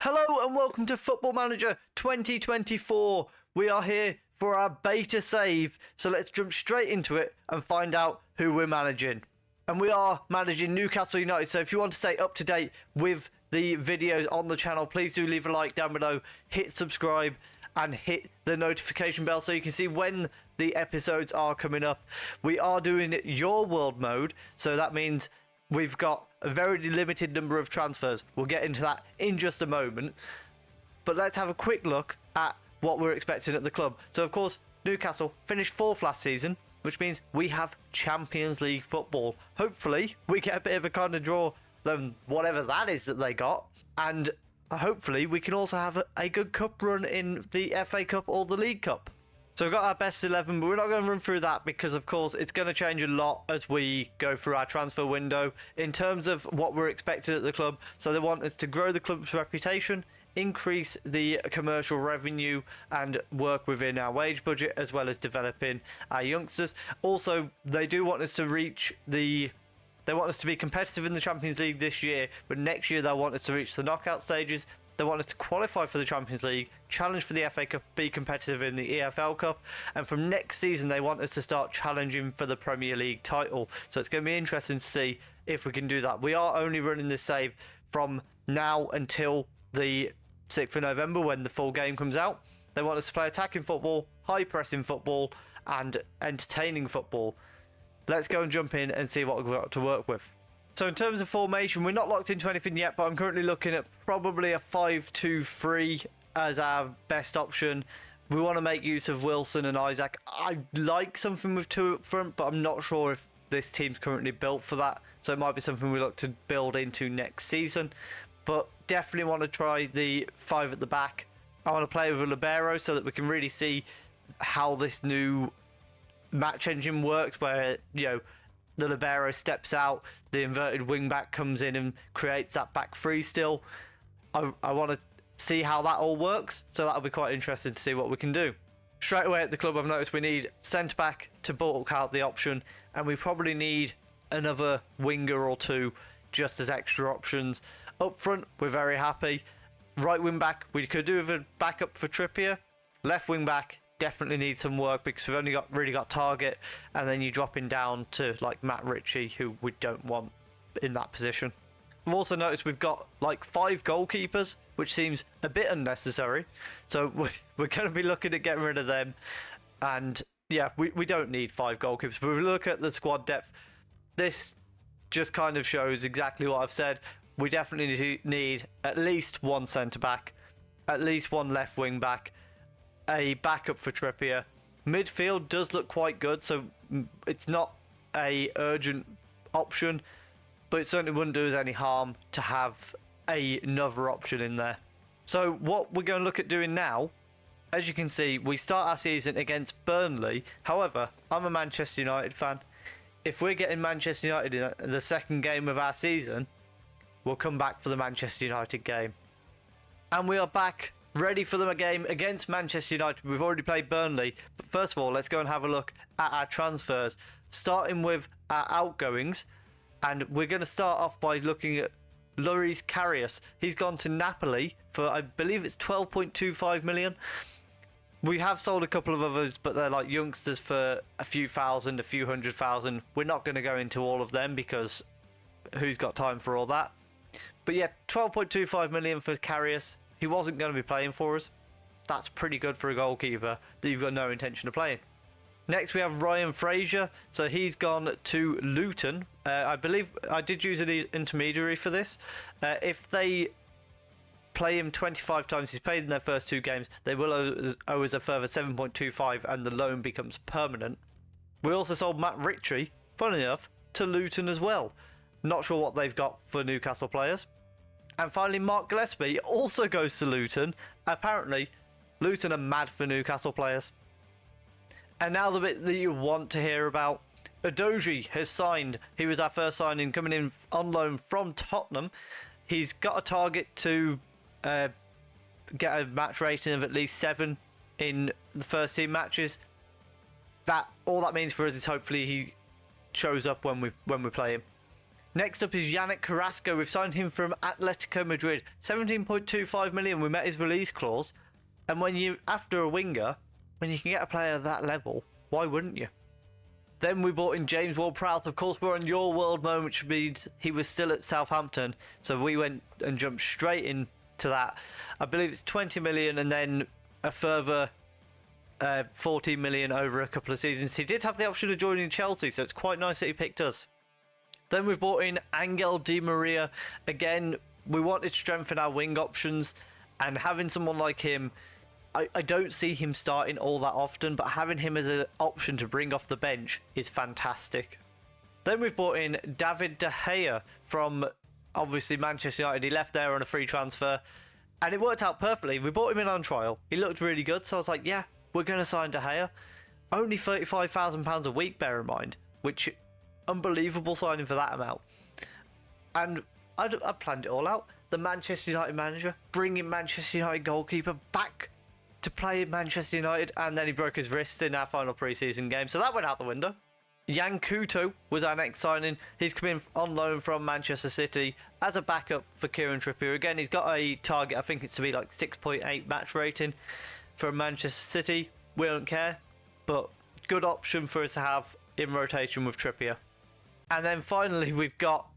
Hello and welcome to Football Manager 2024. We are here for our beta save, so let's jump straight into it and find out who we're managing. And we are managing Newcastle United, so if you want to stay up to date with the videos on the channel, please do leave a like down below, hit subscribe and hit the notification bell so you can see when the episodes are coming up. We are doing your world mode, so that means we've got a very limited number of transfers. We'll get into that in just a moment. But let's have a quick look at what we're expecting at the club. So, of course, Newcastle finished 4th last season, which means we have Champions League football. Hopefully, we get a bit of a kind of draw than whatever that is that they got. And hopefully, we can also have a good cup run in the FA Cup or the League Cup. So we've got our best 11, but we're not going to run through that because, of course, it's going to change a lot as we go through our transfer window in terms of what we're expected at the club. So they want us to grow the club's reputation, increase the commercial revenue and work within our wage budget, as well as developing our youngsters. Also, they do want us to reach the... They want us to be competitive in the Champions League this year, but next year they'll want us to reach the knockout stages. They want us to qualify for the Champions League, challenge for the FA Cup, be competitive in the EFL Cup, and from next season they want us to start challenging for the Premier League title. So it's going to be interesting to see if we can do that. We are only running this save from now until the 6th of November when the full game comes out. They want us to play attacking football, high pressing football, and entertaining football. Let's go and jump in and see what we've got to work with. So in terms of formation, we're not locked into anything yet, but I'm currently looking at probably a 5-2-3 as our best option. We want to make use of Wilson and Isaac. I like something with two up front, but I'm not sure if this team's currently built for that. So it might be something we look to build into next season. But definitely want to try the 5 at the back. I want to play with a libero so that we can really see how this new match engine works, where, you know, the libero steps out, the inverted wing back comes in and creates that back three still. I want to see how that all works, so that'll be quite interesting to see what we can do. Straight away at the club, I've noticed we need centre back to bulk out the option, and we probably need another winger or two just as extra options. Up front, we're very happy. Right wing back, we could do with a backup for Trippier. Left wing back, definitely need some work because we've only really got Target, and then you're dropping down to like Matt Ritchie, who we don't want in that position. I've also noticed we've got like 5 goalkeepers, which seems a bit unnecessary, so we're going to be looking at getting rid of them. And yeah, we don't need 5 goalkeepers, but if we look at the squad depth, this just kind of shows exactly what I've said. We definitely need at least 1 centre back, at least 1 left wing back, a backup for Trippier. Midfield does look quite good, so it's not a urgent option, but it certainly wouldn't do us any harm to have another option in there. So what we're going to look at doing now, as you can see, we start our season against Burnley. However, I'm a Manchester United fan. If we're getting Manchester United in the second game of our season, we'll come back for the Manchester United game. And we are back ready for the game against Manchester United. We've already played Burnley, but first of all, let's go and have a look at our transfers, starting with our outgoings. And we're going to start off by looking at Loris Karius. He's gone to Napoli for, I believe it's 12.25 million. We have sold a couple of others, but they're like youngsters for a few thousand, a few hundred thousand. We're not going to go into all of them because who's got time for all that? But yeah, 12.25 million for Karius. He wasn't going to be playing for us. That's pretty good for a goalkeeper that you've got no intention of playing. Next we have Ryan Fraser. So he's gone to Luton. I believe I did use an intermediary for this. If they play him 25 times, he's played in their first 2 games, they will owe us a further 7.25 and the loan becomes permanent. We also sold Matt Ritchie, funnily enough, to Luton as well. Not sure what they've got for Newcastle players. And finally, Mark Gillespie also goes to Luton. Apparently, Luton are mad for Newcastle players. And now the bit that you want to hear about. Udogie has signed. He was our first signing, coming in on loan from Tottenham. He's got a target to get a match rating of at least 7 in the first team matches. All that means for us is hopefully he shows up when we play him. Next up is Yannick Carrasco. We've signed him from Atletico Madrid. 17.25 million. We met his release clause. And when you, after a winger, when you can get a player at that level, why wouldn't you? Then we bought in James Ward-Prowse. Of course, we're on your world moment, which means he was still at Southampton. So we went and jumped straight into that. I believe it's 20 million and then a further 14 million over a couple of seasons. He did have the option of joining Chelsea, so it's quite nice that he picked us. Then we've brought in Angel Di Maria. Again, we wanted to strengthen our wing options, and having someone like him, I don't see him starting all that often, but having him as an option to bring off the bench is fantastic. Then we've brought in David De Gea from, obviously, Manchester United. He left there on a free transfer, and it worked out perfectly. We brought him in on trial. He looked really good, so I was like, yeah, we're going to sign De Gea. Only £35,000 a week, bear in mind, which, unbelievable signing for that amount. And I planned it all out. The Manchester United manager, bringing Manchester United goalkeeper back to play in Manchester United, and then he broke his wrist in our final pre-season game, so that went out the window. Yan Couto was our next signing. He's come in on loan from Manchester City as a backup for Kieran Trippier. Again, he's got a target, I think it's to be like 6.8 match rating from Manchester City. We don't care, but good option for us to have in rotation with Trippier. And then finally we've got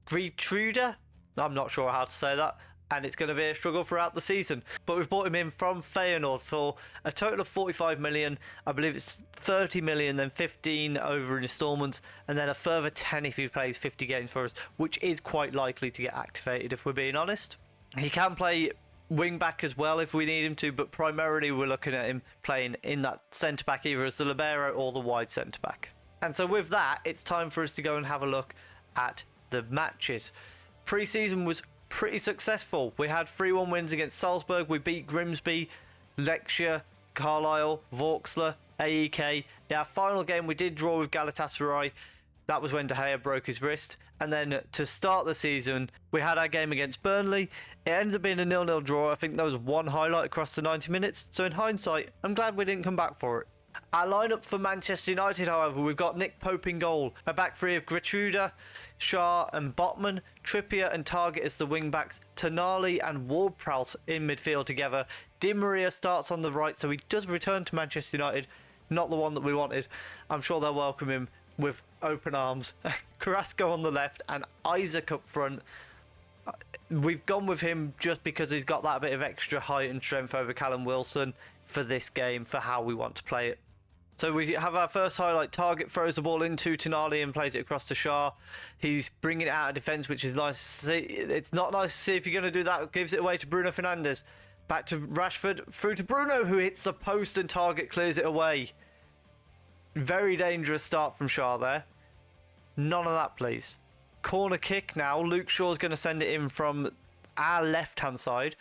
Retruder. I'm not sure how to say that, and it's going to be a struggle throughout the season. But we've bought him in from Feyenoord for a total of 45 million. I believe it's 30 million, then 15 over in instalments, and then a further 10 if he plays 50 games for us, which is quite likely to get activated if we're being honest. He can play wing back as well if we need him to, but primarily we're looking at him playing in that centre back, either as the libero or the wide centre back. And so with that, it's time for us to go and have a look at the matches. Pre-season was pretty successful. We had 3-1 wins against Salzburg. We beat Grimsby, Lecture, Carlisle, Vauxhall, AEK. In our final game, we did draw with Galatasaray. That was when De Gea broke his wrist. And then to start the season, we had our game against Burnley. It ended up being a 0-0 draw. I think there was one highlight across the 90 minutes. So in hindsight, I'm glad we didn't come back for it. Our lineup for Manchester United, however, we've got Nick Pope in goal, a back three of Gertruda, Shah and Botman, Trippier and Target as the wing backs, Tonali and Ward-Prowse in midfield together. Di Maria starts on the right, so he does return to Manchester United, not the one that we wanted. I'm sure they'll welcome him with open arms. Carrasco on the left and Isaac up front. We've gone with him just because he's got that bit of extra height and strength over Callum Wilson for this game, for how we want to play it. So we have our first highlight. Target throws the ball into Tonali and plays it across to Shah. He's bringing it out of defence, which is nice to see. It's not nice to see if you're going to do that. Gives it away to Bruno Fernandes. Back to Rashford. Through to Bruno, who hits the post and Target clears it away. Very dangerous start from Shah there. None of that, please. Corner kick now. Luke Shaw's going to send it in from our left-hand side.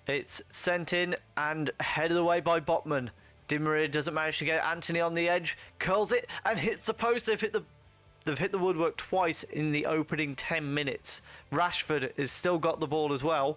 It's sent in and headed away by Botman. Di Maria doesn't manage to get Anthony on the edge, curls it and hits the post. They've hit the woodwork twice in the opening 10 minutes. Rashford has still got the ball as well.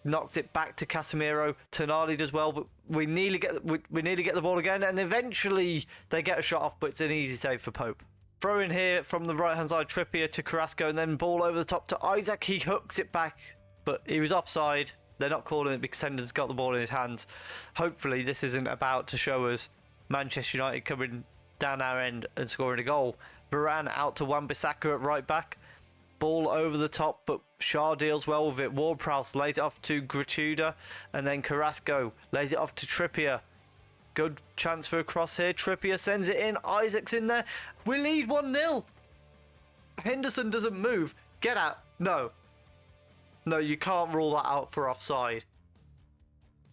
Knocks it back to Casemiro. Tonali does well, but we nearly get the ball again, and eventually they get a shot off, but it's an easy save for Pope. Throw in here from the right hand side, Trippier to Carrasco, and then ball over the top to Isaac. He hooks it back, but he was offside. They're not calling it because Henderson's got the ball in his hands. Hopefully this isn't about to show us Manchester United coming down our end and scoring a goal. Varane out to Wan-Bissaka at right back. Ball over the top, but Shah deals well with it. Ward-Prowse lays it off to Gratuda, and then Carrasco lays it off to Trippier. Good chance for a cross here. Trippier sends it in. Isaac's in there. We lead 1-0. Henderson doesn't move. Get out. No. No, you can't rule that out for offside.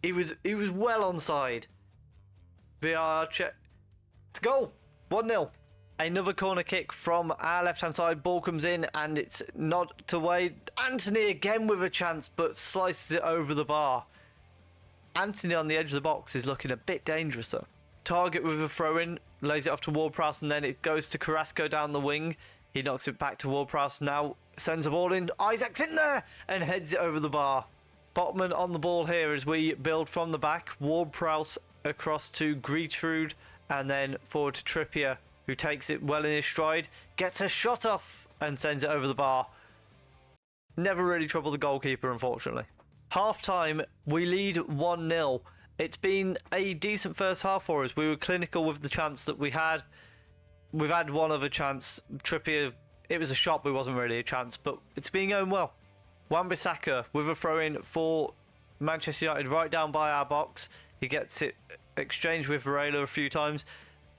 He was well onside. VAR check. It's goal. 1-0. Another corner kick from our left-hand side. Ball comes in and it's knocked away. Anthony again with a chance, but slices it over the bar. Anthony on the edge of the box is looking a bit dangerous though. Target with a throw-in. Lays it off to Ward-Prowse and then it goes to Carrasco down the wing. He knocks it back to Ward-Prowse now. Sends the ball in. Isaac's in there and heads it over the bar. Botman on the ball here as we build from the back. Ward-Prowse across to Gertrude and then forward to Trippier. who takes it well in his stride, gets a shot off and sends it over the bar. Never really troubled the goalkeeper, unfortunately. Half-time, we lead 1-0. It's been a decent first half for us. We were clinical with the chance that we had. We've had one other chance. Trippier, it was a shot, but it wasn't really a chance, but it's been going well. Wan-Bissaka with a throw-in for Manchester United right down by our box. He gets it exchanged with Varela a few times.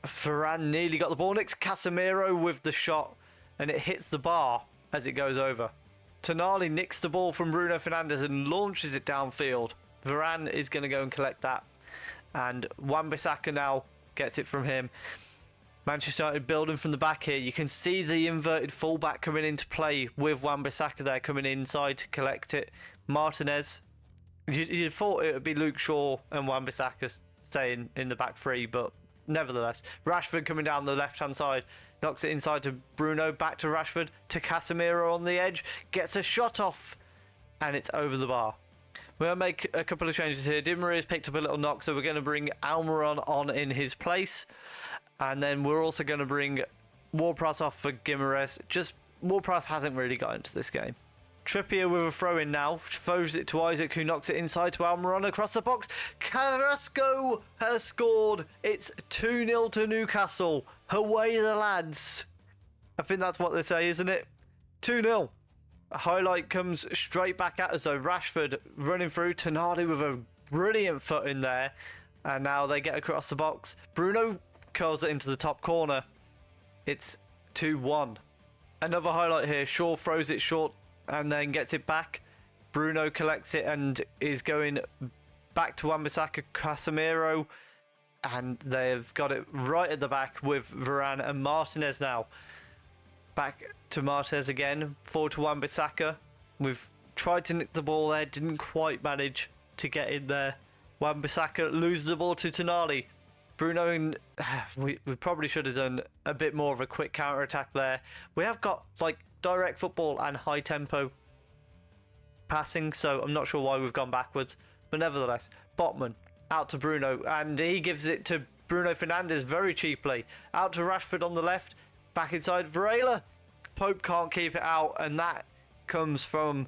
Varane nearly got the ball. Next, Casemiro with the shot, and it hits the bar as it goes over. Tonali nicks the ball from Bruno Fernandes and launches it downfield. Varane is going to go and collect that, and Wan-Bissaka now gets it from him. Manchester United building from the back here. You can see the inverted fullback coming into play with Wan-Bissaka there coming inside to collect it. Martinez, you thought it would be Luke Shaw and Wan-Bissaka staying in the back three, but nevertheless, Rashford coming down the left-hand side, knocks it inside to Bruno, back to Rashford, to Casemiro on the edge, gets a shot off, and it's over the bar. We're going to make a couple of changes here. Di Maria's picked up a little knock, so we're going to bring Almiron on in his place. And then we're also going to bring Ward-Prowse off for Guimaraes. Just, Ward-Prowse hasn't really got into this game. Trippier with a throw-in now. Throws it to Isaac, who knocks it inside to Almiron across the box. Carrasco has scored. It's 2-0 to Newcastle. Away the lads. I think that's what they say, isn't it? 2-0. A highlight comes straight back at us, though. Rashford running through. Tonali with a brilliant foot in there. And now they get across the box. Bruno curls it into the top corner. It's 2-1. Another highlight here. Shaw throws it short and then gets it back. Bruno collects it and is going back to Wan-Bissaka, Casemiro, and they've got it right at the back with Varane and Martinez now. Back to Martinez again, forward to Wan-Bissaka. We've tried to nick the ball there, didn't quite manage to get in there. Wan-Bissaka loses the ball to Tonali. Bruno, and we probably should have done a bit more of a quick counter-attack there. We have got like direct football and high tempo passing, so I'm not sure why we've gone backwards, but nevertheless, Botman out to Bruno, and he gives it to Bruno Fernandes very cheaply. Out to Rashford on the left, back inside Varela. Pope can't keep it out, and that comes from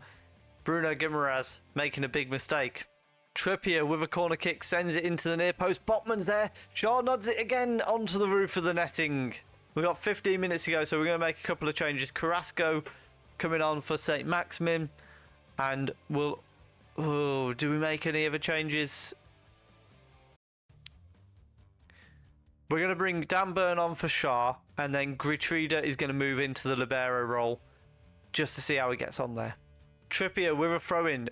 Bruno Guimaraes making a big mistake. Trippier with a corner kick sends it into the near post. Botman's there. Shaw nods it again onto the roof of the netting. We've got 15 minutes to go, so we're going to make a couple of changes. Carrasco coming on for St. Maximin. And we'll... Oh, do we make any other changes? We're going to bring Dan Burn on for Shah. And then Gritrida is going to move into the libero role. Just to see how he gets on there. Trippier with a throw-in.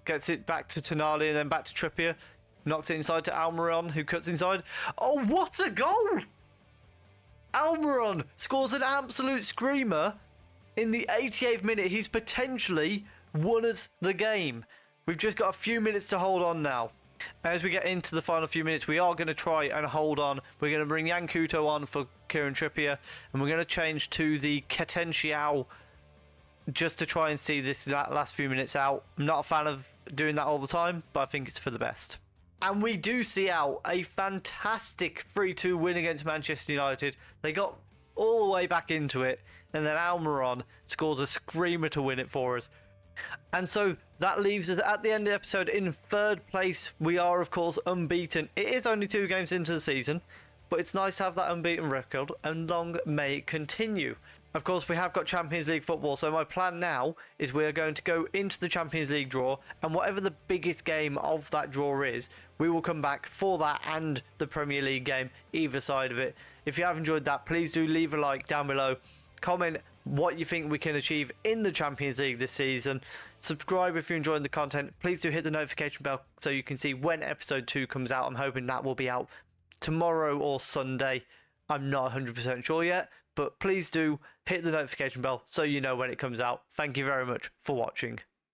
Gets it back to Tonali and then back to Trippier. Knocks it inside to Almiron, who cuts inside. Oh, what a goal! Almiron scores an absolute screamer in the 88th minute. He's potentially won us the game. We've just got a few minutes to hold on now. As we get into the final few minutes, we are going to try and hold on. We're going to bring Yan Couto on for Kieran Trippier, and we're going to change to the Ketenchiao just to try and see this last few minutes out. I'm not a fan of doing that all the time, but I think it's for the best. And we do see out a fantastic 3-2 win against Manchester United. They got all the way back into it, and then Almiron scores a screamer to win it for us. And so that leaves us at the end of the episode in third place. We are, of course, unbeaten. It is only 2 games into the season, but it's nice to have that unbeaten record, and long may it continue. Of course, we have got Champions League football, so my plan now is we're going to go into the Champions League draw, and whatever the biggest game of that draw is, we will come back for that and the Premier League game, either side of it. If you have enjoyed that, please do leave a like down below. Comment what you think we can achieve in the Champions League this season. Subscribe if you're enjoying the content. Please do hit the notification bell so you can see when episode 2 comes out. I'm hoping that will be out tomorrow or Sunday. I'm not 100% sure yet, but please do hit the notification bell so you know when it comes out. Thank you very much for watching.